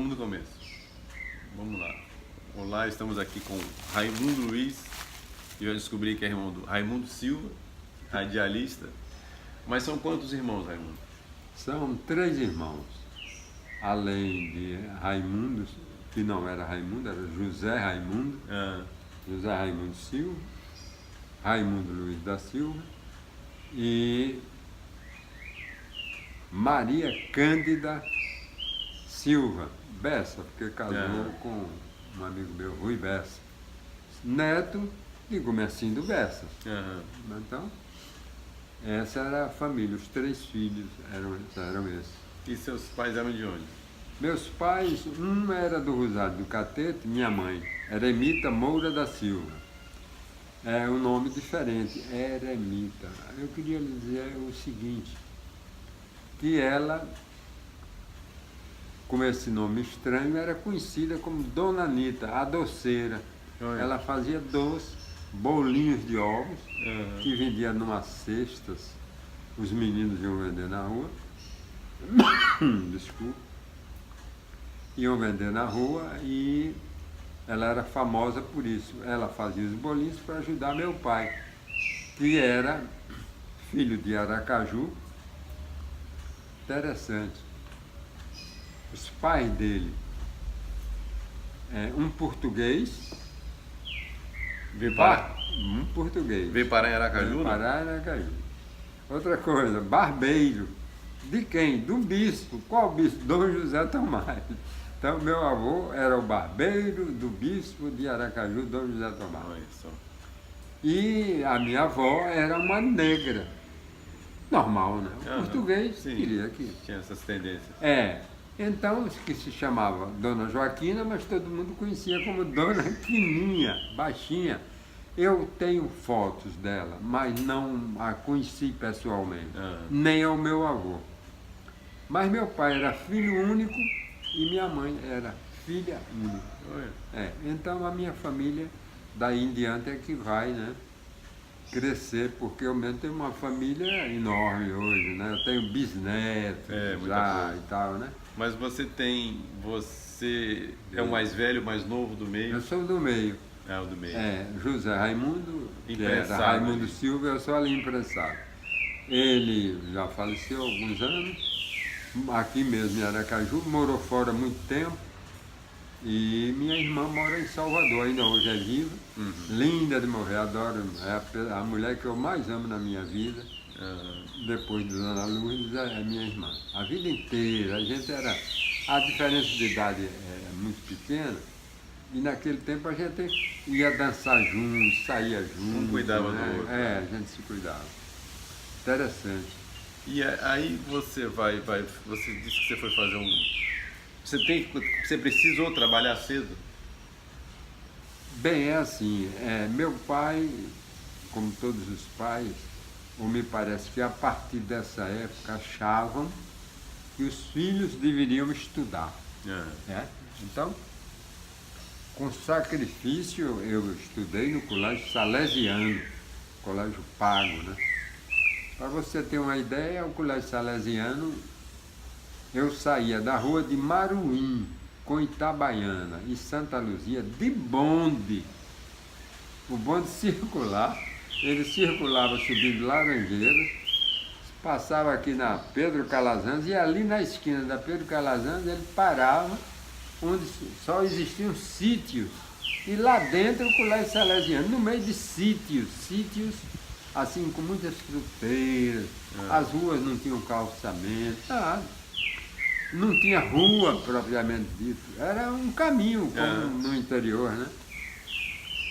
vamos do começo. Vamos lá. Olá, estamos aqui com Raimundo Luiz. E eu descobri que é irmão do Raimundo Silva, radialista. Mas são quantos irmãos, Raimundo? São 3 irmãos. Além de Raimundo, que não era Raimundo, era José Raimundo. José Raimundo Silva, Raimundo Luiz da Silva e Maria Cândida Silva Bessa, porque casou com um amigo meu, Rui Bessa, neto de Gomercindo Bessa. Então, essa era a família, os 3 filhos eram esses. E seus pais eram de onde? Meus pais, um era do Rosário do Catete, minha mãe, Eremita Moura da Silva. É um nome diferente, Eremita. Eu queria lhe dizer o seguinte, que ela, com esse nome estranho, era conhecida como Dona Anita, a doceira. Ela fazia doce, bolinhos de ovos, que vendia numas cestas, os meninos iam vender na rua. Desculpa. Iam vender na rua e ela era famosa por isso. Ela fazia os bolinhos para ajudar meu pai, que era filho de Aracaju. Interessante. Os pais dele, um português, um português. Veio parar em Aracaju? Veio parar em Aracaju. Outra coisa, barbeiro. De quem? Do bispo. Qual bispo? Dom José Tomás. Então, meu avô era o barbeiro do bispo de Aracaju, Dom José Tomás. E a minha avó era uma negra. Normal, né? O português queria que... Tinha essas tendências. Então, que se chamava Dona Joaquina, mas todo mundo conhecia como Dona Quininha, baixinha. Eu tenho fotos dela, mas não a conheci pessoalmente, nem ao meu avô. Mas meu pai era filho único e minha mãe era filha única. Então a minha família, daí em diante, é que vai, né, crescer, porque eu mesmo tenho uma família enorme hoje, né? Eu tenho bisnetos já e tal, né? Mas você é o mais velho, o mais novo do meio? Eu sou do meio. É, o do meio. José Raimundo, era Raimundo Silva, eu sou ali empresário. Ele já faleceu há alguns anos, aqui mesmo em Aracaju, morou fora há muito tempo, e minha irmã mora em Salvador, ainda hoje é viva, linda de morrer, adoro, é a mulher que eu mais amo na minha vida, depois de Dona Lourdes, é minha irmã. A vida inteira, a diferença de idade é muito pequena, e naquele tempo a gente ia dançar juntos, saía juntos. Um cuidava do outro. A gente se cuidava. Interessante. E aí você você disse que você foi fazer você precisou trabalhar cedo? Bem, é assim, meu pai, como todos os pais, ou me parece que a partir dessa época achavam que os filhos deveriam estudar. Então, com sacrifício, eu estudei no colégio salesiano, colégio pago, né? Para você ter uma ideia, o colégio salesiano, eu saía da rua de Maruim, com Itabaiana e Santa Luzia, de bonde. O bonde circular, ele circulava subindo Laranjeiras, passava aqui na Pedro Calazans, e ali na esquina da Pedro Calazans ele parava, onde só existiam sítios, e lá dentro o colégio salesiano, no meio de sítios, assim, com muitas fruteiras, as ruas não tinham calçamento, nada. Não tinha rua propriamente dito, era um caminho, como no interior, né?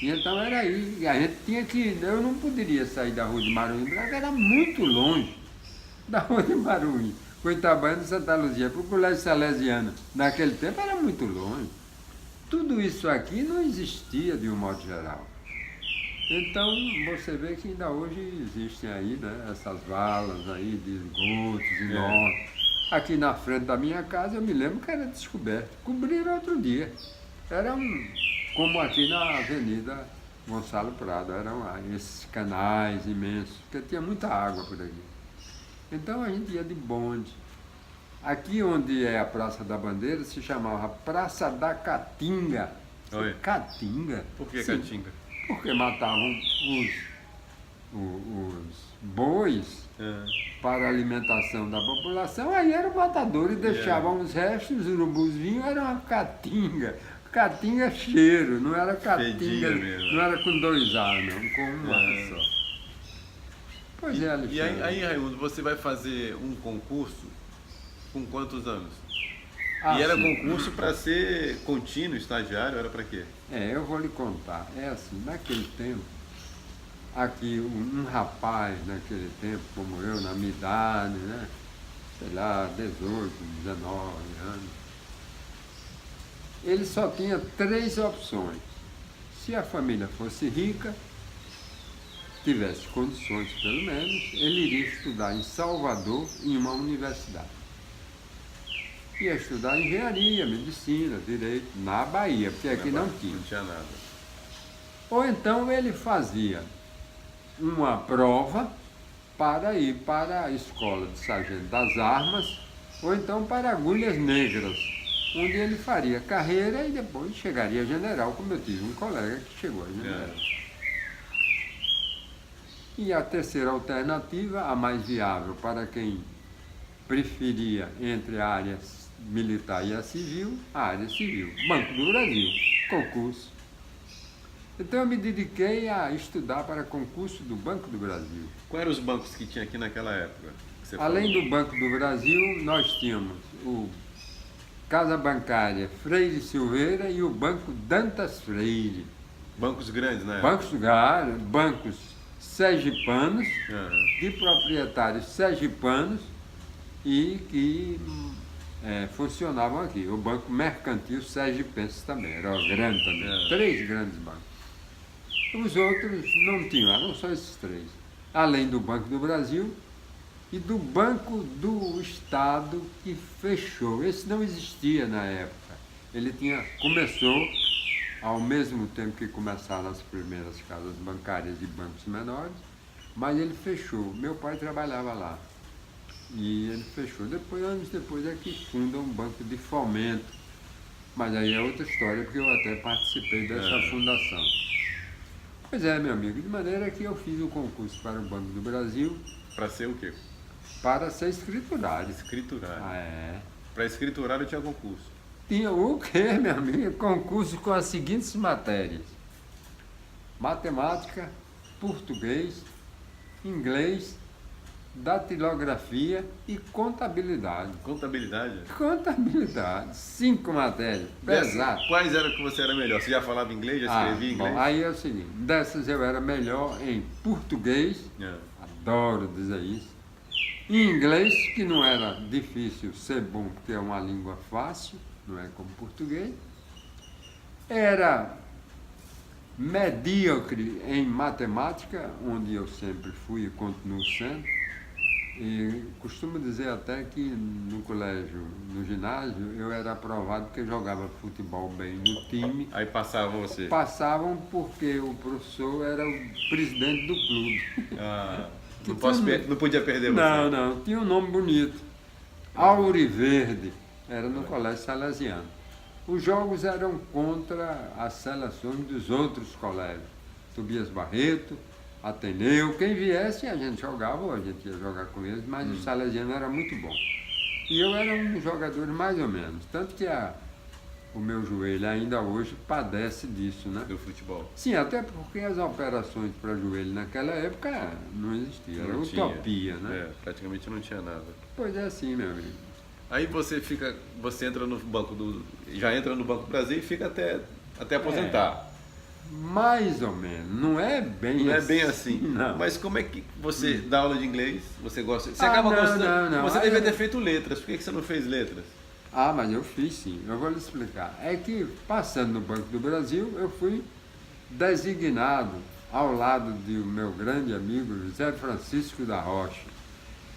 E então era aí, e a gente tinha que, eu não poderia sair da rua de Maruim, porque era muito longe da rua de Maruim, com Itabaiana e Santa Luzia, para o colégio salesiano, naquele tempo era muito longe. Tudo isso aqui não existia de um modo geral. Então, você vê que ainda hoje existem aí, né, essas valas aí de esgotos enormes. Aqui na frente da minha casa, eu me lembro que era descoberto. Cobriram outro dia. Era como aqui na Avenida Gonçalo Prado, eram esses canais imensos, porque tinha muita água por aqui. Então a gente ia de bonde. Aqui onde é a Praça da Bandeira se chamava Praça da Caatinga. Oi. Caatinga? Por que Sim, Caatinga? porque matavam os bois para a alimentação da população, aí era o matador e deixavam os restos, os urubus vinham, era uma caatinga. Caatinga cheiro, não era caatinga, Fedia mesmo. não era com 2 A, não, com um A só. Pois é, Alexandre. E aí, Raimundo, você vai fazer um concurso com quantos anos? Ah, e era sim. concurso para ser contínuo, estagiário, era para quê? Eu vou lhe contar. É assim, naquele tempo, aqui um rapaz naquele tempo, como eu, na minha idade, né? Sei lá, 18, 19 anos, ele só tinha 3 opções. Se a família fosse rica, tivesse condições pelo menos, ele iria estudar em Salvador, em uma universidade. Ia estudar engenharia, medicina, direito, na Bahia, porque aqui não tinha. Não tinha nada. Ou então ele fazia uma prova para ir para a escola de sargento das armas, ou então para Agulhas Negras, onde ele faria carreira e depois chegaria a general, como eu tive um colega que chegou a general. E a terceira alternativa, a mais viável para quem preferia entre a área militar e a civil, a área civil, Banco do Brasil, concurso. Então eu me dediquei a estudar para concurso do Banco do Brasil. Quais eram os bancos que tinha aqui naquela época? Que você Além falou? do Banco do Brasil, nós tínhamos o Casa Bancária Freire Silveira e o Banco Dantas Freire. Bancos grandes, né? Bancos sergipanos, de proprietários sergipanos e que funcionavam aqui. O Banco Mercantil Sergipense também, era grande também. 3 grandes bancos. Os outros não tinham, eram só esses 3. Além do Banco do Brasil e do Banco do Estado, que fechou. Esse não existia na época. Ele começou ao mesmo tempo que começaram as primeiras casas bancárias e bancos menores, mas ele fechou. Meu pai trabalhava lá e ele fechou. Anos depois é que funda um banco de fomento, mas aí é outra história, porque eu até participei dessa fundação. Pois é, meu amigo, de maneira que eu fiz o concurso para o Banco do Brasil. Para ser o quê? Para ser escriturário. Escriturário. Para escriturário tinha concurso. Tinha o quê, meu amigo? Concurso com as seguintes matérias: matemática, português, inglês, datilografia e contabilidade. Contabilidade? Contabilidade, 5 matérias, pesado. Quais eram que você era melhor? Você já falava inglês, já escrevia inglês? Bom, aí é o seguinte, dessas eu era melhor em português, adoro dizer isso, em inglês, que não era difícil ser bom, porque é uma língua fácil, não é como português, era medíocre em matemática, onde eu sempre fui e continuo sendo, e costumo dizer até que no colégio, no ginásio, eu era aprovado porque jogava futebol bem no time. Aí passavam você? Passavam porque o professor era o presidente do clube. Não podia perder você? Não, tinha um nome bonito. Auriverde, era no colégio salesiano. Os jogos eram contra as seleções dos outros colégios. Tobias Barreto, Ateneu, quem viesse a gente jogava, ou a gente ia jogar com eles, mas o salesiano era muito bom. E eu era um dos jogadores mais ou menos, tanto que o meu joelho ainda hoje padece disso, né? Do futebol. Sim, até porque as operações para joelho naquela época não existiam, era utopia, né? Praticamente não tinha nada. Pois é assim, meu amigo. Aí você entra no já entra no Banco do Brasil e fica até aposentar. Mais ou menos, não é bem assim. Não é bem assim. Não. Mas como é que você dá aula de inglês? Você gosta? Você acaba gostando? Não. Você devia ter feito letras. Por que você não fez letras? Mas eu fiz sim, eu vou lhe explicar. É que, passando no Banco do Brasil, eu fui designado ao lado do meu grande amigo José Francisco da Rocha.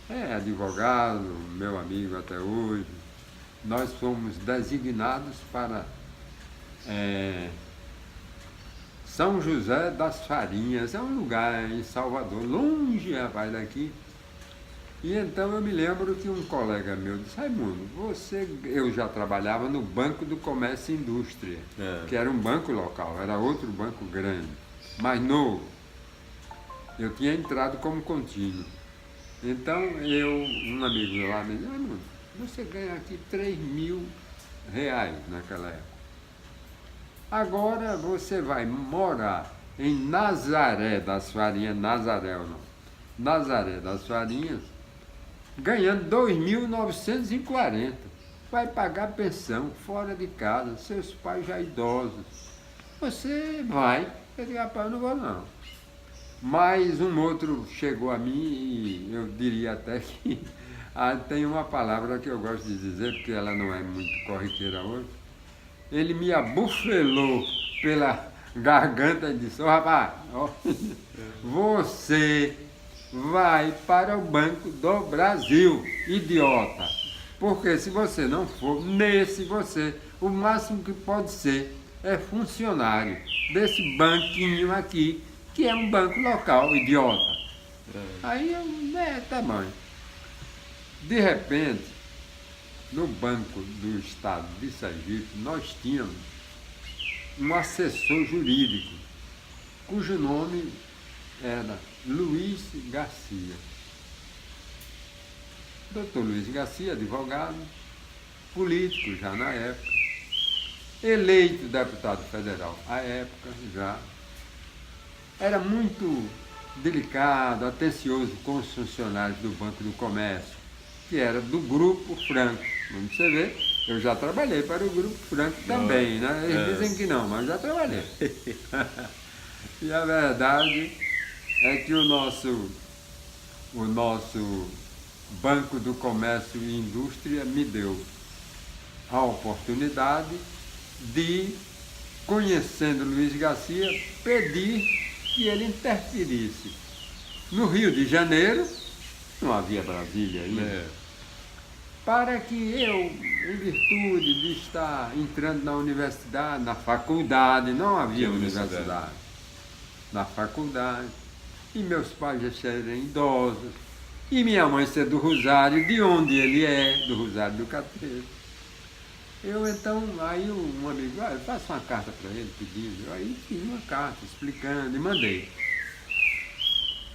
É advogado, meu amigo até hoje. Nós fomos designados para São José das Farinhas, é um lugar em Salvador, longe, rapaz, daqui. E então eu me lembro que um colega meu disse, Raimundo, eu já trabalhava no Banco do Comércio e Indústria, que era um banco local, era outro banco grande, mais novo. Eu tinha entrado como contínuo. Então um amigo lá me disse, Raimundo, você ganha aqui R$ 3.000 naquela época. Agora você vai morar em Nazaré das Farinhas, Nazaré ou não? Nazaré das Farinhas, ganhando 2.940. Vai pagar pensão fora de casa, seus pais já idosos. Você vai. Eu digo, rapaz, eu não vou não. Mas um outro chegou a mim e eu diria até que tem uma palavra que eu gosto de dizer, porque ela não é muito corriqueira hoje. Ele me abufelou pela garganta e disse, rapaz, você vai para o Banco do Brasil, idiota. Porque se você não for o máximo que pode ser é funcionário desse banquinho aqui, que é um banco local, idiota. Aí eu, tá bom. De repente, no Banco do Estado de Sergipe, nós tínhamos um assessor jurídico, cujo nome era Luiz Garcia. Doutor Luiz Garcia, advogado, político já na época, eleito deputado federal à época já, era muito delicado, atencioso com os funcionários do Banco do Comércio, que era do Grupo Franco. Como você vê, eu já trabalhei para o Grupo Franco também, né? Eles dizem que não, mas eu já trabalhei. E a verdade é que o nosso Banco do Comércio e Indústria me deu a oportunidade de, conhecendo Luiz Garcia, pedir que ele interferisse. No Rio de Janeiro, não havia Brasília ainda, para que eu, em virtude de estar entrando na universidade, na faculdade, não havia universidade, na faculdade, e meus pais já serem idosos, e minha mãe ser do Rosário, de onde ele é, do Rosário do Catreiro. Eu então, aí um amigo, eu faço uma carta para ele pedindo, aí fiz uma carta explicando e mandei.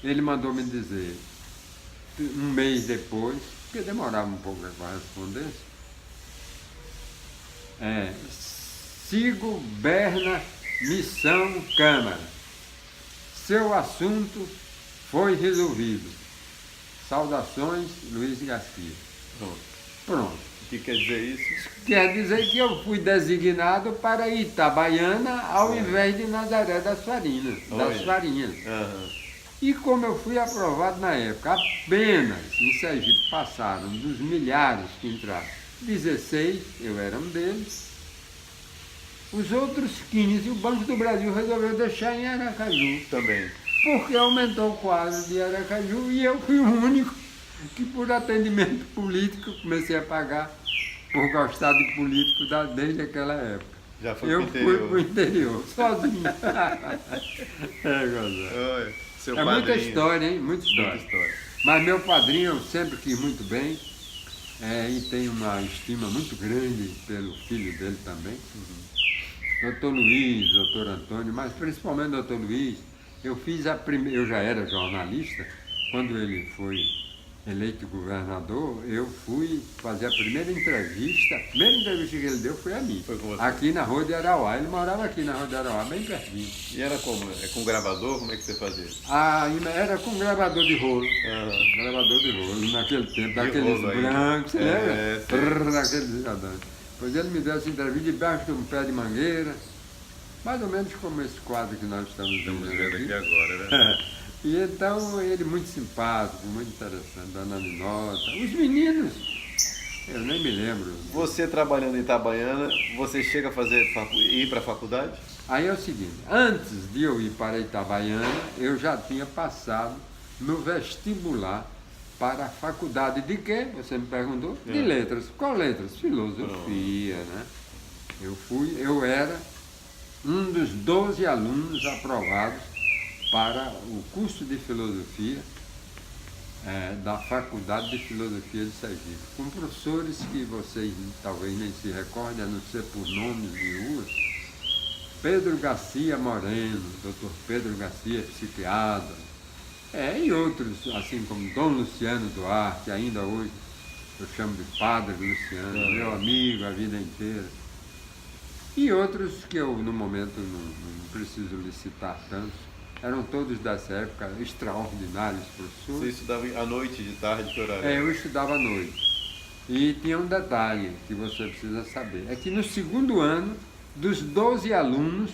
Ele mandou me dizer, um mês depois, porque demorava um pouco para a respondência, sigo Berna Missão Câmara. Seu assunto foi resolvido. Saudações, Luiz Garcia. Pronto. O que quer dizer isso? Quer dizer que eu fui designado para Itabaiana ao invés de Nazaré das Farinhas. E como eu fui aprovado na época, apenas em Sergipe passaram dos milhares que entraram, 16, eu era um deles, os outros 15, o Banco do Brasil resolveu deixar em Aracaju. Também. Porque aumentou o quadro de Aracaju e eu fui o único que, por atendimento político, comecei a pagar por gostar de político desde aquela época. Já foi eu fui para o interior, sozinho. Muita história, hein? Muita história. Mas meu padrinho eu sempre quis muito bem, e tenho uma estima muito grande pelo filho dele também. Doutor Luiz, doutor Antônio, mas principalmente doutor Luiz. Eu já era jornalista, quando ele foi eleito governador, eu fui fazer a primeira entrevista que ele deu foi a mim, aqui na Rua de Arauá. Ele morava aqui na Rua de Arauá, bem pertinho. E era como? É com gravador? Como é que você fazia? Era com gravador de rolo. Gravador de rolo, naquele tempo, daqueles brancos, você lembra? Aqueles cidadãos. Pois ele me deu essa entrevista debaixo de um pé de mangueira, mais ou menos como esse quadro que nós estamos vendo aqui agora, né? E então ele muito simpático, muito interessante, dando nota. Os meninos, eu nem me lembro. Você trabalhando em Itabaiana, você chega a ir para a faculdade? Aí é o seguinte, antes de eu ir para Itabaiana, eu já tinha passado no vestibular para a faculdade de quê? Você me perguntou? De letras. Qual letras? Filosofia, né? Eu era um dos 12 alunos aprovados para o curso de filosofia da Faculdade de Filosofia de Sergipe, com professores que vocês talvez nem se recordem, a não ser por nomes de ruas. Pedro Garcia Moreno, Dr. Pedro Garcia, psiquiatra, e outros, assim como Dom Luciano Duarte, ainda hoje eu chamo de Padre Luciano, meu amigo a vida inteira. E outros que eu, no momento, não preciso lhe citar tantos, eram todos dessa época extraordinários professores. Você estudava à noite, de tarde, que horário? Eu estudava à noite. E tinha um detalhe que você precisa saber, é que no segundo ano, dos 12 alunos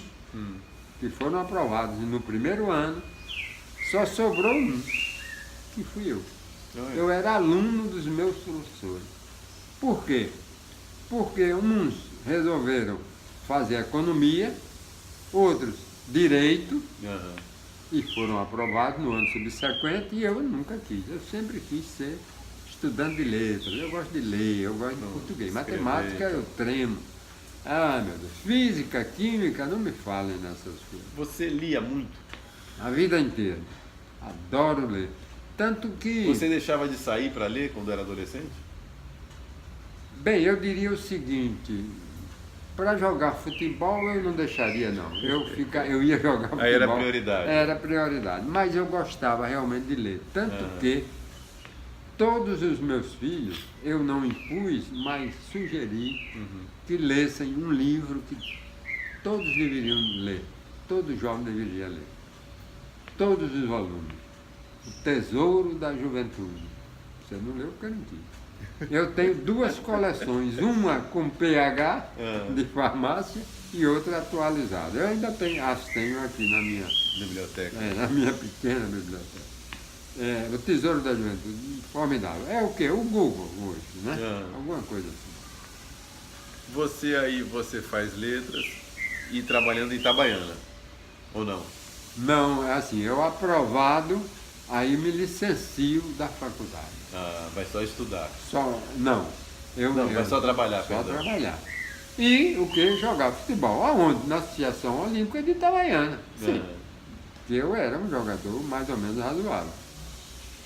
que foram aprovados no primeiro ano, só sobrou um, que fui eu. Eu era aluno dos meus professores. Por quê? Porque uns resolveram fazer economia, outros direito, e foram aprovados no ano subsequente, e eu nunca quis. Eu sempre quis ser estudante de letras. Eu gosto de ler, eu gosto de português. Matemática eu tremo. Ah, meu Deus. Física, química, não me falem nessas coisas. Você lia muito? A vida inteira. Adoro ler. Tanto que... Você deixava de sair para ler quando era adolescente? Bem, eu diria o seguinte, para jogar futebol eu não deixaria não, eu ia jogar futebol. Aí era prioridade. Era prioridade, mas eu gostava realmente de ler, tanto que todos os meus filhos eu não impus, mas sugeri que lessem um livro que todos deveriam ler, todo jovem deveria ler, todos os alunos. O Tesouro da Juventude. Você não leu porque eu não tinha. Eu tenho duas coleções, uma com PH de farmácia e outra atualizada. Eu ainda tenho, as tenho aqui na minha biblioteca. Na minha pequena biblioteca. O Tesouro da Juventude, formidável. É o quê? O Google hoje, né? Alguma coisa assim. Você faz letras e trabalhando em Itabaiana, ou não? Não, é assim, eu aprovado, aí me licencio da faculdade. Vai só estudar? Não. Vai só trabalhar. Só trabalhar. E o que? Jogar futebol. Aonde? Na Associação Olímpica de Itabaiana. Sim. Que eu era um jogador mais ou menos razoável.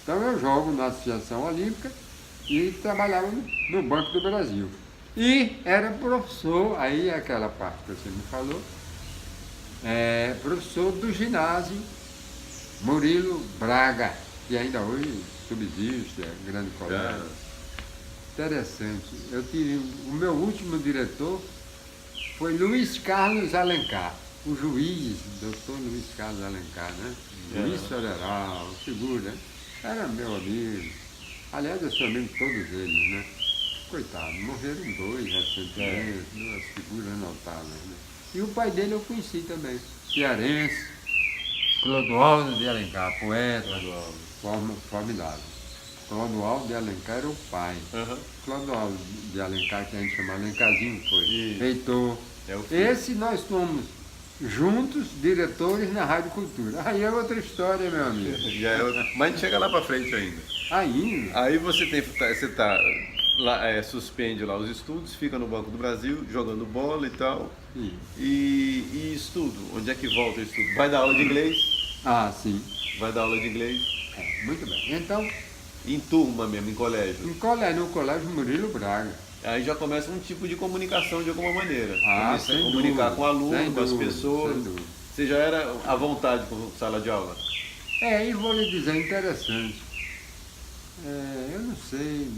Então eu jogo na Associação Olímpica e trabalhava no Banco do Brasil. E era professor, aí aquela parte que você me falou, professor do ginásio Murilo Braga, que ainda hoje subsiste, é grande colégio. Interessante. Eu tive, o meu último diretor foi Luiz Carlos Alencar, o juiz, doutor Luiz Carlos Alencar, né? Juiz federal, figura, era meu amigo. Aliás, eu sou amigo de todos eles, né? Coitado, morreram dois recentemente, duas figuras notáveis, né? E o pai dele eu conheci também, cearense, Clodoaldo de Alencar, poeta, formidável. Clodoaldo de Alencar era o pai. Clodoaldo de Alencar, que a gente chama Alencarzinho, foi reitor. Esse nós fomos juntos, diretores na Rádio Cultura. Aí é outra história, meu amigo. Mas a gente chega lá para frente ainda. Ainda? Aí você suspende lá os estudos, fica no Banco do Brasil, jogando bola e tal. E estudo, onde é que volta o estudo? Vai dar aula de inglês? Sim. Vai dar aula de inglês? Muito bem. Então... Em turma mesmo, em colégio? No colégio Murilo Braga. Aí já começa um tipo de comunicação de alguma maneira. Sem comunicar dúvida, com o aluno, com as pessoas. Sem dúvida. Você já era à vontade com sala de aula? E vou lhe dizer, interessante. Eu não sei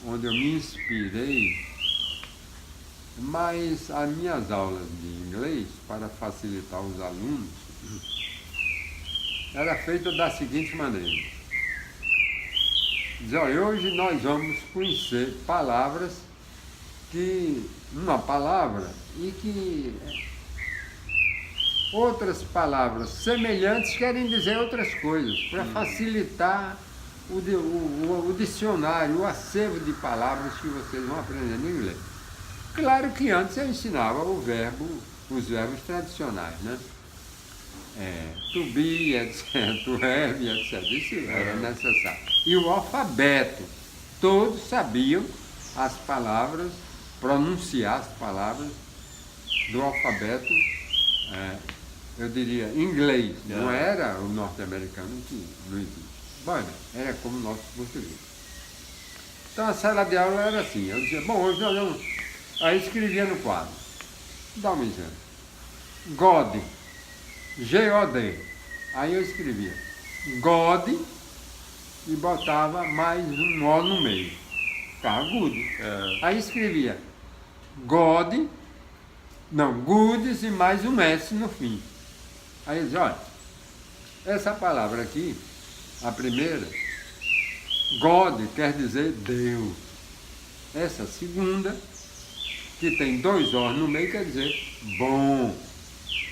onde eu me inspirei, mas as minhas aulas de inglês, para facilitar os alunos, era feita da seguinte maneira. Diz, olha, hoje nós vamos conhecer palavras uma palavra e que outras palavras semelhantes querem dizer outras coisas, para facilitar o dicionário, o acervo de palavras que vocês vão aprender no inglês. Claro que antes eu ensinava os verbos tradicionais, né? To be, etc., to have, etc. Isso era necessário. E o alfabeto. Todos sabiam as palavras, pronunciar as palavras do alfabeto, eu diria, inglês. Não era o norte-americano que não existe. Bom, era como o nosso português. Então a sala de aula era assim, eu dizia, bom, hoje nós vamos... Aí escrevia no quadro. Dá um exemplo. God, G-O-D. Aí eu escrevia God e botava mais um O no meio. Ficava good. Aí escrevia God, não, goods e mais um S no fim. Aí eu dizia, olha, essa palavra aqui, a primeira, God quer dizer Deus. Essa segunda, que tem dois O's no meio, quer dizer bom.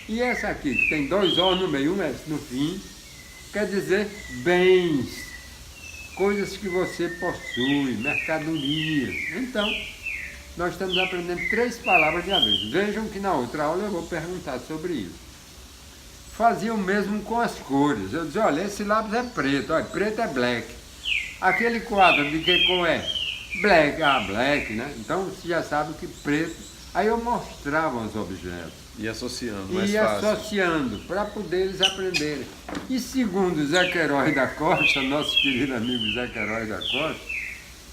E essa aqui, que tem dois O's no meio, um S no fim, quer dizer bens, coisas que você possui, mercadorias. Então, nós estamos aprendendo 3 palavras de uma vez. Vejam que na outra aula eu vou perguntar sobre isso. Fazia o mesmo com as cores. Eu dizia, olha, esse lápis é preto, olha, preto é black. Aquele quadro de que cor é? Black, black, né? Então você já sabe que preto. Aí eu mostrava os objetos. E associando, mais E fácil. associando, para poder eles aprenderem. E segundo Zé Queiroz da Costa, nosso querido amigo Zé Queiroz da Costa,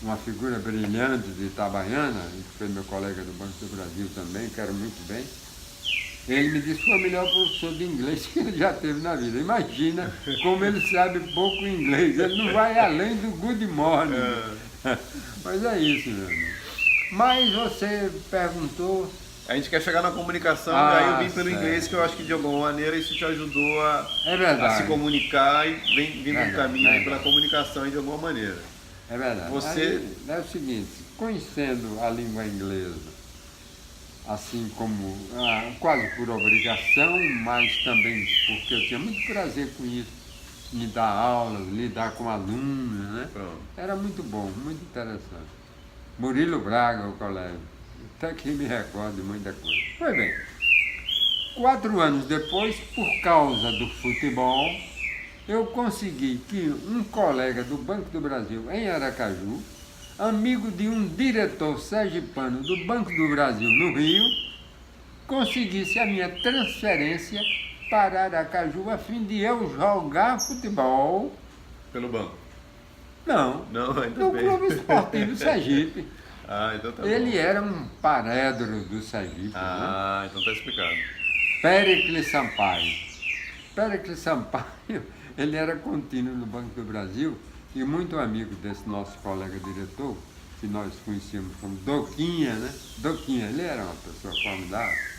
uma figura brilhante de Itabaiana, que foi meu colega do Banco do Brasil também, quero muito bem, ele me disse que foi o melhor professor de inglês que ele já teve na vida. Imagina como ele sabe pouco inglês, ele não vai além do good morning. Mas é isso, meu amigo. Mas você perguntou... A gente quer chegar na comunicação, e aí eu vim pelo certo. inglês, que eu acho que de alguma maneira isso te ajudou É a verdade. se comunicar e vem vindo um Verdade, caminho aí verdade. pela comunicação de alguma maneira. É verdade. Você- Aí, é o seguinte, conhecendo a língua inglesa, assim como quase por obrigação, mas também porque eu tinha muito prazer com isso, me dar aulas, lidar com alunos, né? Pronto. Era muito bom, muito interessante. Murilo Braga, o colégio, até que me recordo de muita coisa. Pois bem, 4 anos depois, por causa do futebol, eu consegui que um colega do Banco do Brasil, em Aracaju, amigo de um diretor sergipano do Banco do Brasil no Rio, conseguisse a minha transferência para Aracaju a fim de eu jogar futebol. Pelo banco. Não, Não, ainda no bem. Clube Esportivo Sergipe. Então tá Ele bom. era um paredro do Sergipe, né? Então tá explicado. Péricles Sampaio. Péricles Sampaio, ele era contínuo no Banco do Brasil e muito amigo desse nosso colega diretor, que nós conhecíamos como Doquinha, né? Doquinha, ele era uma pessoa formidável.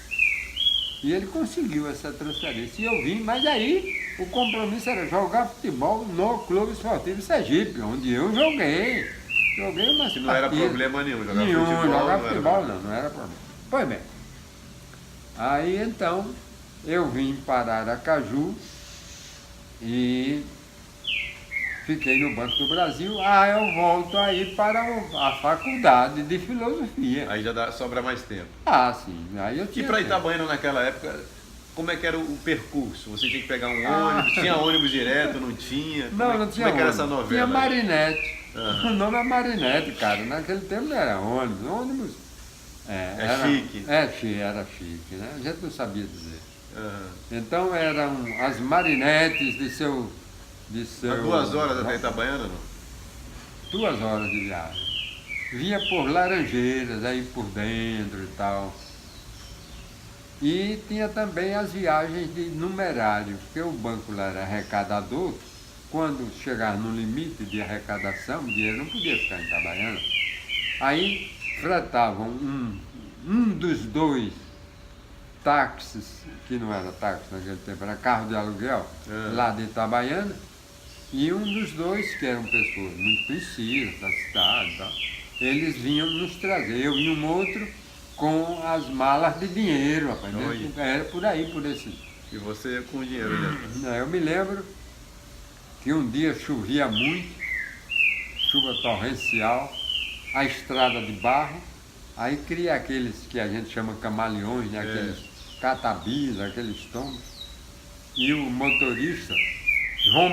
E ele conseguiu essa transferência. E eu vim, mas aí o compromisso era jogar futebol no Clube Esportivo Sergipe, onde eu joguei. Joguei umas Que não era partidas. problema nenhum jogar Nenhum, futebol. jogar não era futebol problema. não era problema. Pois bem. Aí então eu vim para Aracaju e fiquei no Banco do Brasil. Eu volto aí para a faculdade de filosofia. Aí sobra mais tempo. Sim. Aí eu E tinha para tempo. Itabaiana naquela época, como é que era o percurso? Você tinha que pegar um ônibus, tinha ônibus direto, não tinha? Não tinha Como é que era ônibus. essa novela? Tinha Marinette. Aham. O nome é Marinette, cara. Naquele tempo não era ônibus. Ônibus era chique. Era chique, né? A gente não sabia dizer. Aham. Então eram as marinetes de seu... Há 2 horas até Itabaiana, não? 2 horas de viagem. Vinha por Laranjeiras, aí por dentro e tal. E tinha também as viagens de numerário, porque o banco lá era arrecadador. Quando chegar no limite de arrecadação, o dinheiro não podia ficar em Itabaiana. Aí fretavam um dos 2 táxis, que não era táxi naquele tempo, era carro de aluguel, lá de Itabaiana, e um dos 2, que eram pessoas muito conhecidas da cidade e tal, eles vinham nos trazer. Eu e um outro com as malas de dinheiro, rapaz. Olha. Era por aí, por esse... E você com o dinheiro dentro. Eu me lembro que um dia chovia muito, chuva torrencial, a estrada de barro, aí cria aqueles que a gente chama camaleões, né? Aqueles catabis, aqueles tombos, e o motorista, João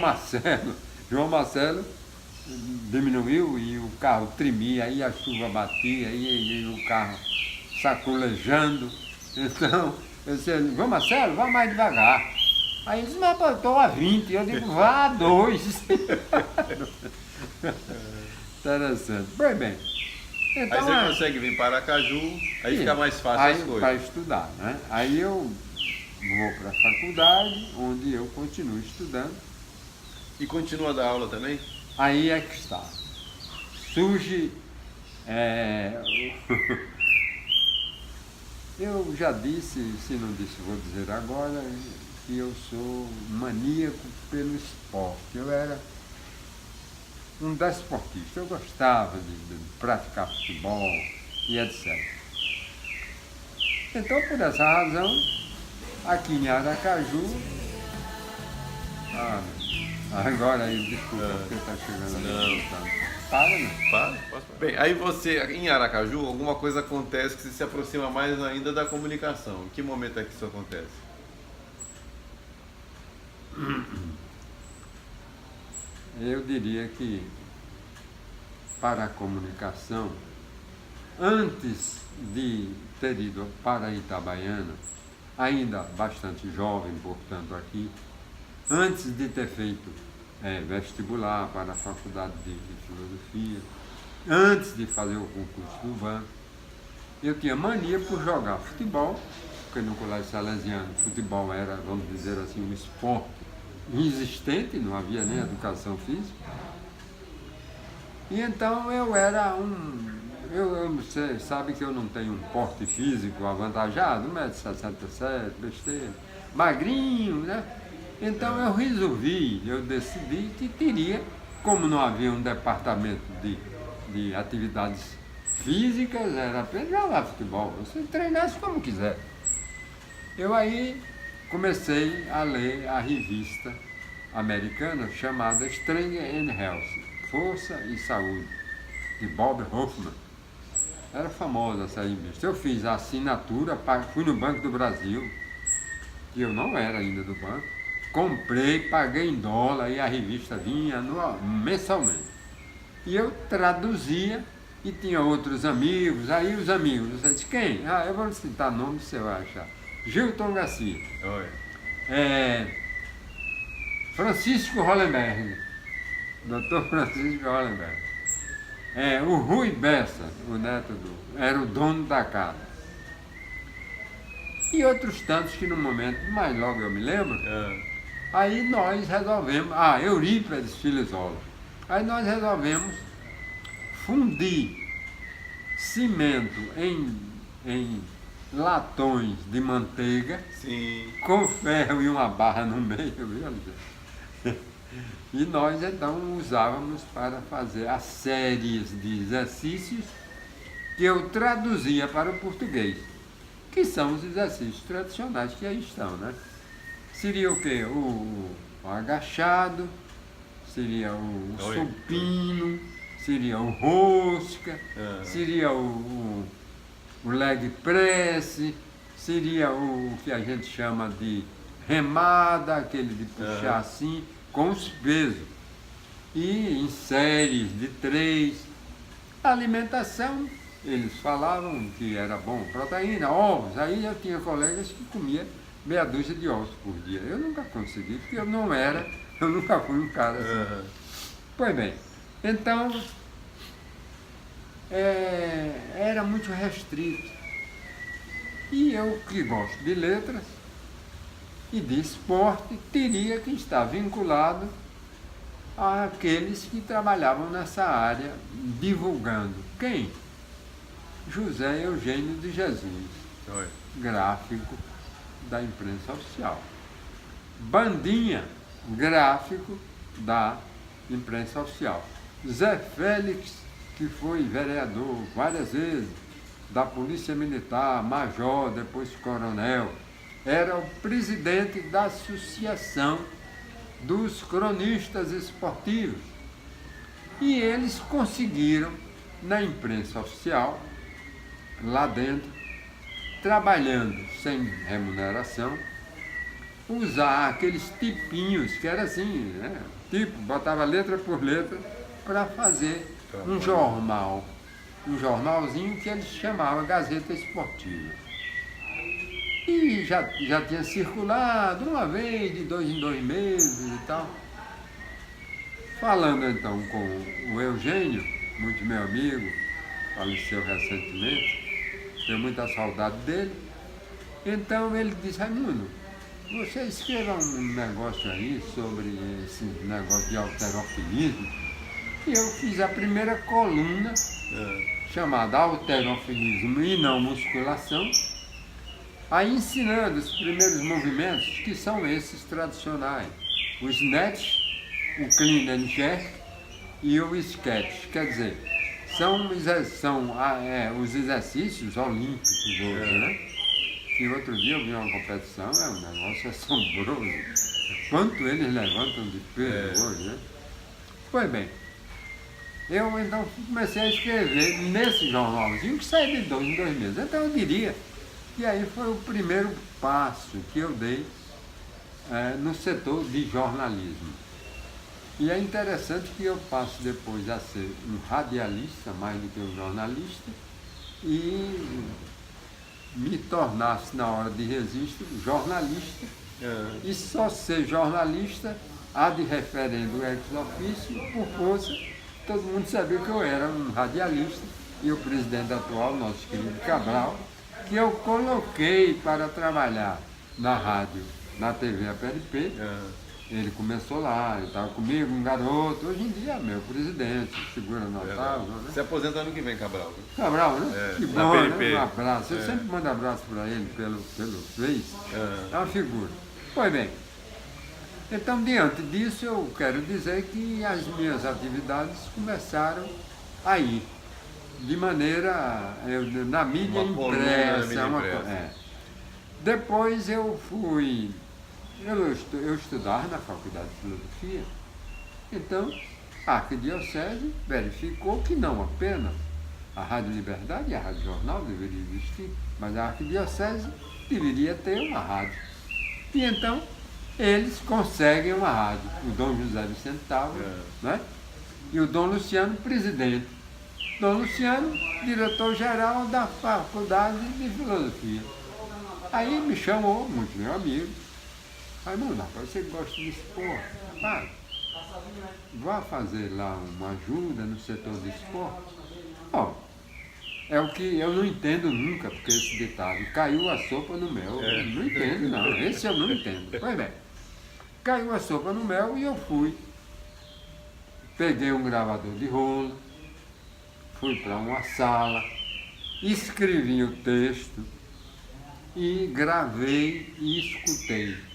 Marcelo diminuiu e o carro tremia, aí a chuva batia, e o carro sacolejando. Então, eu disse, João Marcelo, vá mais devagar. Aí ele disse, mas eu estou a 20. Eu digo, vá a 2. Interessante. Pois bem. Então, aí você consegue vir para Aracaju, aí fica mais fácil as coisas. Para estudar, né? Aí eu vou para a faculdade, onde eu continuo estudando. E continua a dar aula também? Aí é que está. Surge... eu já disse, se não disse, vou dizer agora, que eu sou maníaco pelo esporte. Eu era um desportista, eu gostava de praticar futebol e etc. Então, por essa razão, aqui em Aracaju, agora aí, desculpa, porque está chegando ali. Para, não? Para, posso parar. Bem, aí você, em Aracaju, alguma coisa acontece que se aproxima mais ainda da comunicação. Em que momento é que isso acontece? Eu diria que para a comunicação, antes de ter ido para a Itabaiana, ainda bastante jovem, portanto, aqui, antes de ter feito vestibular para a Faculdade de Filosofia, antes de fazer o concurso do banco, eu tinha mania por jogar futebol, porque no Colégio Salesiano futebol era, vamos dizer assim, um esporte inexistente, não havia nem educação física. E então eu era você sabe que eu não tenho um porte físico avantajado, 1,67 m, besteira, magrinho, né? Então eu decidi que teria, como não havia um departamento de atividades físicas, era apenas jogar futebol, você treinasse como quiser. Eu aí comecei a ler a revista americana chamada Strength and Health, Força e Saúde, de Bob Hoffman. Era famosa essa revista. Eu fiz a assinatura, fui no Banco do Brasil, que eu não era ainda do banco, comprei, paguei em dólar e a revista vinha mensalmente. E eu traduzia e tinha outros amigos, aí os amigos, você disse, quem? Eu vou citar nome, você vai achar. Gilton Garcia. Oi. Francisco Hollenberg, Dr. Francisco Hollenberg. O Rui Bessa, o neto era o dono da casa. E outros tantos que no momento, mais logo eu me lembro, aí nós resolvemos, Eurípides Filizola, aí nós resolvemos fundir cimento em latões de manteiga, sim, com ferro e uma barra no meio, viu? E nós então usávamos para fazer as séries de exercícios que eu traduzia para o português, que são os exercícios tradicionais que aí estão, né? Seria o quê? O agachado, seria o supino, seria o rosca, seria o leg press, seria o que a gente chama de remada, aquele de puxar assim, com os pesos. E em séries de 3. A alimentação, eles falavam que era bom, proteína, ovos. Aí eu tinha colegas que comiam meia dúzia de ovos por dia. Eu nunca consegui, porque eu nunca fui um cara assim. Pois bem, então era muito restrito. E eu, que gosto de letras e de esporte, teria que estar vinculado àqueles que trabalhavam nessa área, divulgando. Quem? José Eugênio de Jesus, gráfico da imprensa oficial. Bandinha, gráfico da imprensa oficial. Zé Félix, que foi vereador várias vezes, da Polícia Militar, major, depois coronel, era o presidente da Associação dos Cronistas Esportivos. E eles conseguiram, na imprensa oficial, lá dentro, trabalhando sem remuneração, usar aqueles tipinhos, que era assim, né? Tipo, botava letra por letra, para fazer um jornal. Um jornalzinho que eles chamavam Gazeta Esportiva. E já tinha circulado uma vez, de 2 em 2 meses e tal. Falando então com o Eugênio, muito meu amigo, faleceu recentemente, tenho muita saudade dele. Então ele disse: Raimundo, você escreva um negócio aí sobre esse negócio de halterofilismo. E eu fiz a primeira coluna, chamada Halterofilismo e Não Musculação, aí ensinando os primeiros movimentos, que são esses tradicionais: o snatch, o clean and jerk e o sketch. Quer dizer, são os exercícios olímpicos hoje, né? Que outro dia eu vi uma competição, é um negócio assombroso. Quanto eles levantam de peso hoje, né? Pois bem, eu então comecei a escrever nesse jornalzinho que sai de 2 em 2 meses. Então eu diria que aí foi o primeiro passo que eu dei no setor de jornalismo. E é interessante que eu passo depois a ser um radialista, mais do que um jornalista, e me tornasse, na hora de registro, jornalista, e só ser jornalista há de referendo ex officio, por força, todo mundo sabia que eu era um radialista, e o presidente atual, nosso querido Cabral, que eu coloquei para trabalhar na rádio, na TV APLP. Ele começou lá, ele estava comigo, um garoto, hoje em dia é meu presidente, figura notável. Né? Se aposenta ano que vem, Cabral. Cabral, né? Que bom, né? Um abraço. Eu sempre mando abraço para ele pelo Face. É uma figura. Pois bem, então diante disso eu quero dizer que as minhas atividades começaram aí, de maneira, na mídia impressa. Depois eu fui... Eu estudava na Faculdade de Filosofia, então a Arquidiocese verificou que não apenas a Rádio Liberdade e a Rádio Jornal deveriam existir, mas a Arquidiocese deveria ter uma rádio. E então eles conseguem uma rádio, o Dom José Vicente Távora, né? E o Dom Luciano, presidente. Dom Luciano, diretor-geral da Faculdade de Filosofia. Aí me chamou, muito meu amigo: Raimundo, rapaz, você gosta de esporte? Rapaz, vá fazer lá uma ajuda no setor de esporte. Bom, é o que eu não entendo nunca, porque esse ditado, caiu a sopa no mel. Eu não entendo, não. Esse eu não entendo. Pois bem, caiu a sopa no mel e eu fui. Peguei um gravador de rolo, fui para uma sala, escrevi o texto e gravei e escutei.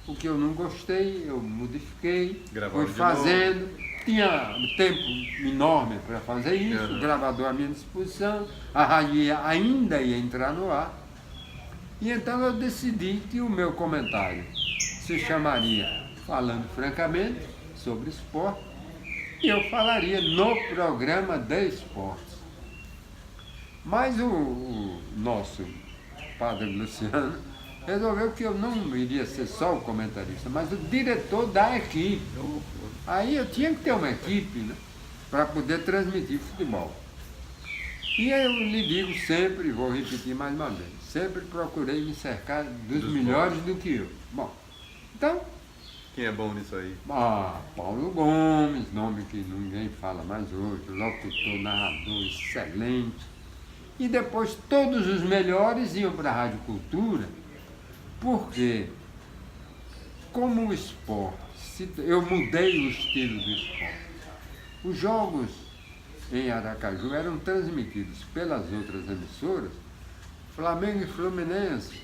O que eu não gostei, eu modifiquei, fui fazendo. Tinha tempo enorme para fazer isso, o gravador à minha disposição, a rádio ainda ia entrar no ar. E então eu decidi que o meu comentário se chamaria Falando Francamente sobre Esporte, e eu falaria no programa de esportes. Mas o nosso padre Luciano resolveu que eu não iria ser só o comentarista, mas o diretor da equipe. Aí eu tinha que ter uma equipe, né, para poder transmitir futebol. E eu lhe digo sempre, vou repetir mais uma vez, sempre procurei me cercar dos melhores do que eu. Bom, então... Quem é bom nisso aí? Paulo Gomes, nome que ninguém fala mais hoje, locutor, narrador excelente. E depois todos os melhores iam para a Rádio Cultura, porque como o esporte, eu mudei o estilo do esporte. Os jogos em Aracaju eram transmitidos pelas outras emissoras, Flamengo e Fluminense,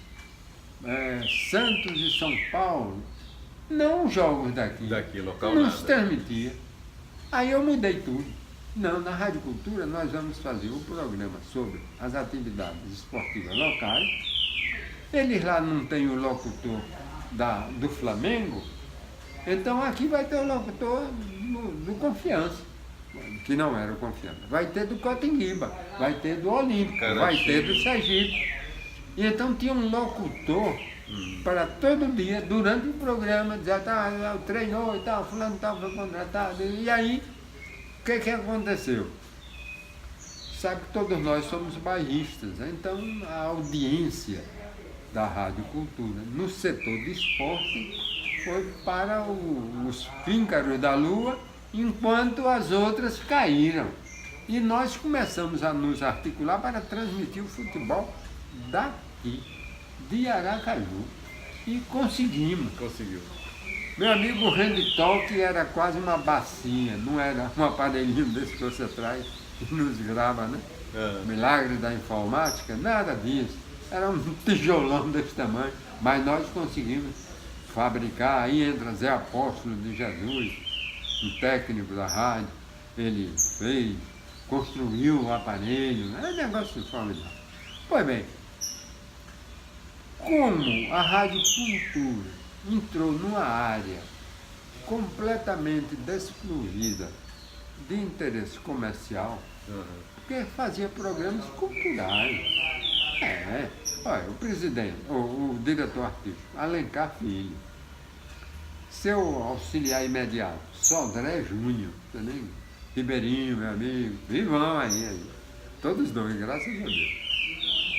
Santos e São Paulo, não os jogos daqui local não nada. se transmitia. Aí eu mudei tudo. Não, na Rádio Cultura nós vamos fazer um programa sobre as atividades esportivas locais. Eles lá não têm o locutor do Flamengo, então aqui vai ter o locutor do Confiança, que não era o Confiança. Vai ter do Cotinguiba, vai ter do Olímpico, vai ter do Sergipe. E então tinha um locutor para todo dia, durante o programa, dizer, treinou e tal, fulano tal, foi contratado. E aí, o que aconteceu? Sabe que todos nós somos bairristas, então a audiência da Rádio Cultura no setor de esporte foi para os píncaros da Lua, enquanto as outras caíram. E nós começamos a nos articular para transmitir o futebol daqui, de Aracaju. E conseguimos. Conseguiu. Meu amigo, o handtalk era quase uma bacinha, não era um aparelhinho desse que você traz e nos grava, né? Milagre da informática, nada disso. Era um tijolão desse tamanho, mas nós conseguimos fabricar. Aí entra Zé Apóstolo de Jesus, um técnico da rádio, ele fez, construiu o aparelho, é um negócio formidável. Pois bem, como a Rádio Cultura entrou numa área completamente desprovida de interesse comercial, porque fazia programas culturais. Olha, o presidente, o diretor artístico, Alencar Filho, seu auxiliar imediato, Sodré Júnior, também, Ribeirinho, meu amigo, vivão aí, todos dois, graças a Deus.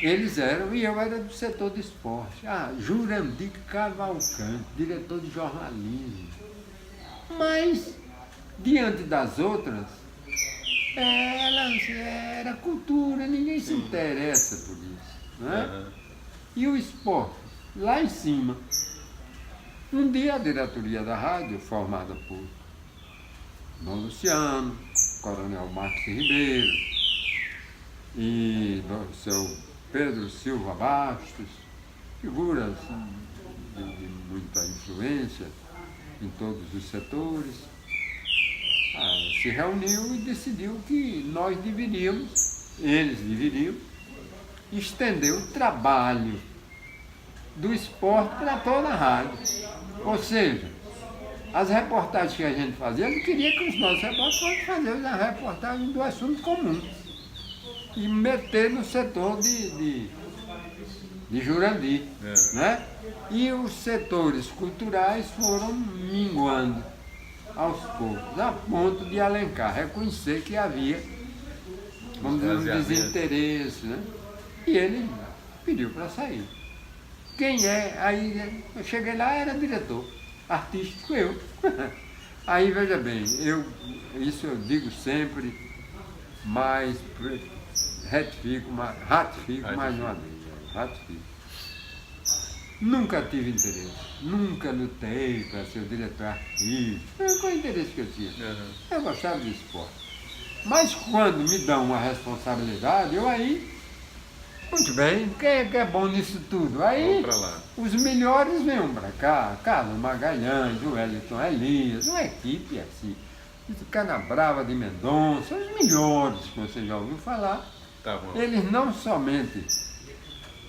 Eles eram, e eu era do setor de esporte. Jurandir Cavalcante, diretor de jornalismo. Mas, diante das outras, era cultura, ninguém se interessa por isso. Né? E o esporte, lá em cima. Um dia a diretoria da rádio, formada por Dom Luciano, Coronel Marcos Ribeiro e do seu Pedro Silva Bastos, figuras de muita influência em todos os setores, se reuniu e decidiu que nós eles deveriam, estender o trabalho do esporte para toda a rádio. Ou seja, as reportagens que a gente fazia, eu não queria que os nossos repórteres fossem fazer a reportagem do assunto comum e meter no setor de Jurandir. Né? E os setores culturais foram minguando aos poucos, a ponto de Alencar reconhecer que havia, vamos dizer, um desinteresse, né? E ele pediu para sair. Quem é? Aí eu cheguei lá, era diretor artístico, eu. Aí veja bem, isso eu digo sempre, mas ratifico mais uma vez. Ratifico. Nunca tive interesse, nunca lutei para ser o diretor artístico. Qual é o interesse que eu tinha? Eu gostava de esporte. Mas quando me dão uma responsabilidade, eu aí, muito bem, quem é bom nisso tudo? Aí os melhores vêm para cá, Carlos Magalhães, o Wellington Elias, uma equipe assim, Canabrava de Mendonça, os melhores que você já ouviu falar. Tá bom. Eles não somente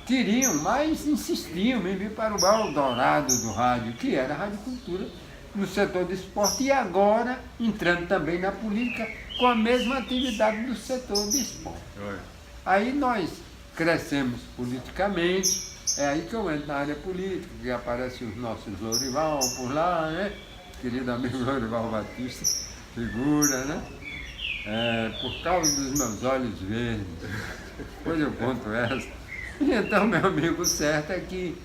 queriam, mas insistiam em vir para o Eldorado do rádio, que era a Rádio Cultura, no setor de esporte, e agora entrando também na política com a mesma atividade do setor de esporte. Aí nós crescemos politicamente, é aí que eu entro na área política, que aparecem os nossos Lorival por lá, né? Querido amigo Lorival Batista, figura, né? Por causa dos meus olhos verdes, depois eu conto essa. E então, meu amigo, o certo é que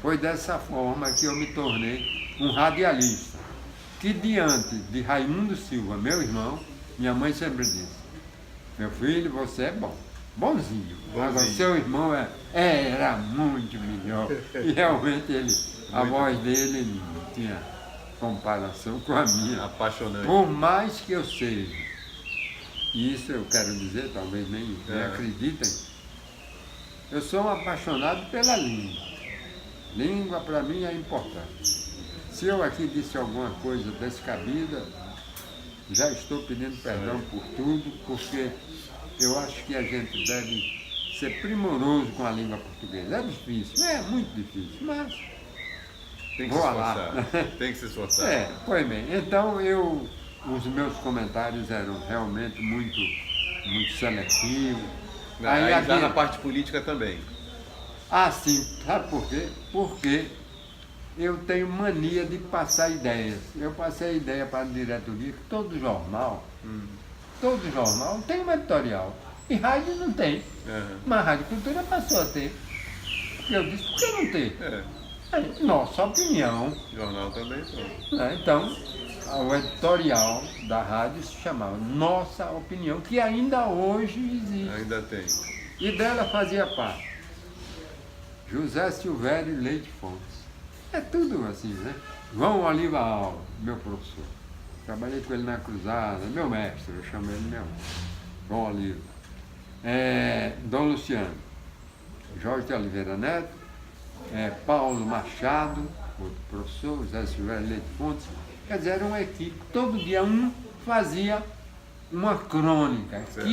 foi dessa forma que eu me tornei um radialista, que diante de Raimundo Silva, meu irmão, minha mãe sempre disse: meu filho, você é bom, bonzinho. Agora, seu irmão era muito melhor. E realmente a voz dele não tinha comparação com a minha. Apaixonante. Por mais que eu seja, e isso eu quero dizer, talvez nem acreditem, eu sou um apaixonado pela língua. Língua para mim é importante. Se eu aqui disse alguma coisa descabida, já estou pedindo perdão por tudo, porque eu acho que a gente deve ser primoroso com a língua portuguesa. É difícil, é muito difícil, mas tem que se esforçar. Tem que se esforçar. Pois bem, então os meus comentários eram realmente muito seletivos. Aí já na parte política também. Sim, sabe por quê? Porque eu tenho mania de passar ideias. Eu passei a ideia para a diretoria que todo jornal tem uma editorial. E rádio não tem. Mas a Rádio Cultura passou a ter. Eu disse, por que não ter? É, Aí, nossa opinião. jornal também, pronto. Né? Então, o editorial da rádio se chamava Nossa Opinião, que ainda hoje existe. Ainda tem. E dela fazia parte José Silvério Leite Fontes. É tudo assim, né? João Oliva Alves, meu professor. Trabalhei com ele na Cruzada, meu mestre, eu chamo ele meu. João Oliva. Dom Luciano, Jorge de Oliveira Neto, Paulo Machado, outro professor, José Silvério Leite Fontes. Quer dizer, era uma equipe. Todo dia um fazia uma crônica Certo.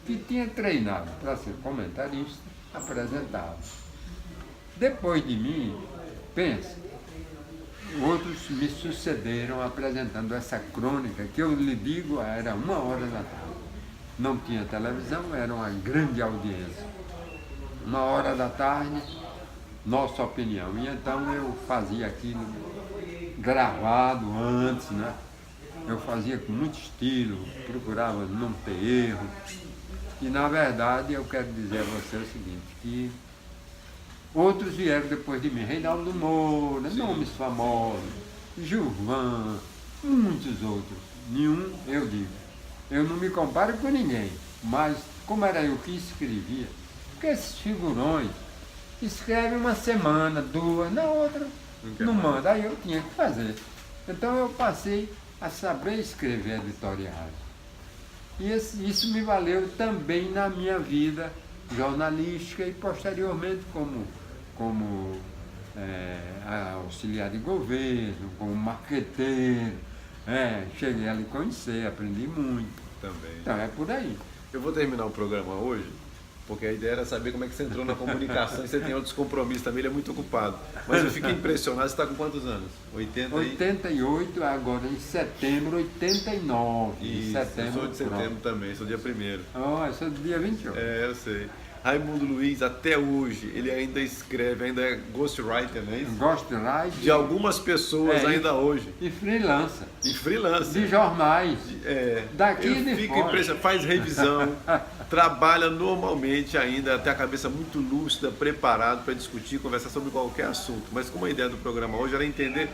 que tinha treinado para ser comentarista, apresentava. Depois de mim, pensa, outros me sucederam apresentando essa crônica, que eu lhe digo, era 1h da tarde. Não tinha televisão, era uma grande audiência. 1h da tarde, Nossa Opinião. E então eu fazia aquilo gravado antes, né? Eu fazia com muito estilo, procurava não ter erro. E na verdade eu quero dizer a você o seguinte, que outros vieram depois de mim, Reinaldo Moura, nomes famosos, Gilvan, muitos outros. Nenhum, eu digo, eu não me comparo com ninguém, mas como era eu que escrevia, porque esses figurões escrevem uma semana, 2, na outra não manda, aí eu tinha que fazer. Então eu passei a saber escrever editoriais. E isso me valeu também na minha vida jornalística e posteriormente como auxiliar de governo, como marqueteiro. Cheguei a lhe conhecer, aprendi muito. Também. Então é por aí. Eu vou terminar o programa hoje, porque a ideia era saber como é que você entrou na comunicação e você tem outros compromissos também, ele é muito ocupado. Mas eu fiquei impressionado, você está com quantos anos? 88, agora em setembro, 89. Isso, setembro, eu sou de setembro também, sou dia 1º. Eu sou do dia 28. Eu sei. Raimundo Luiz, até hoje, ele ainda escreve, ainda é ghostwriter, não é isso? Ghostwriter. De algumas pessoas ainda hoje. E freelancer. E freelancer. De jornais. Daqui eu e de fico fora. impressionado, faz revisão, trabalha normalmente ainda, tem a cabeça muito lúcida, preparado para discutir, conversar sobre qualquer assunto. Mas como a ideia do programa hoje era entender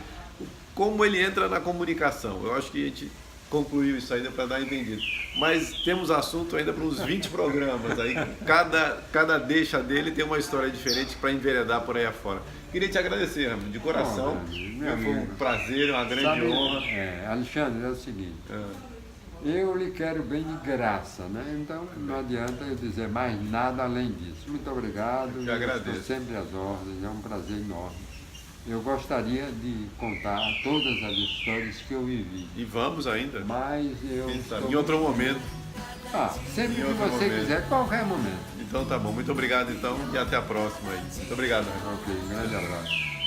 como ele entra na comunicação. Eu acho que a gente concluiu isso ainda para dar entendido. Mas temos assunto ainda para uns 20 programas. Aí cada deixa dele tem uma história diferente para enveredar por aí afora. Queria te agradecer, Raimundo, de coração. Foi um prazer, uma grande honra. Alexandre, é o seguinte. Eu lhe quero bem de graça, né? Então não adianta eu dizer mais nada além disso. Muito obrigado. Eu agradeço. Estou sempre às ordens, é um prazer enorme. Eu gostaria de contar todas as histórias que eu vivi. E vamos ainda. Mas eu... Em outro momento. Sempre que você quiser, qualquer momento. Então tá bom. Muito obrigado então e até a próxima aí. Muito obrigado. Ok, um grande abraço.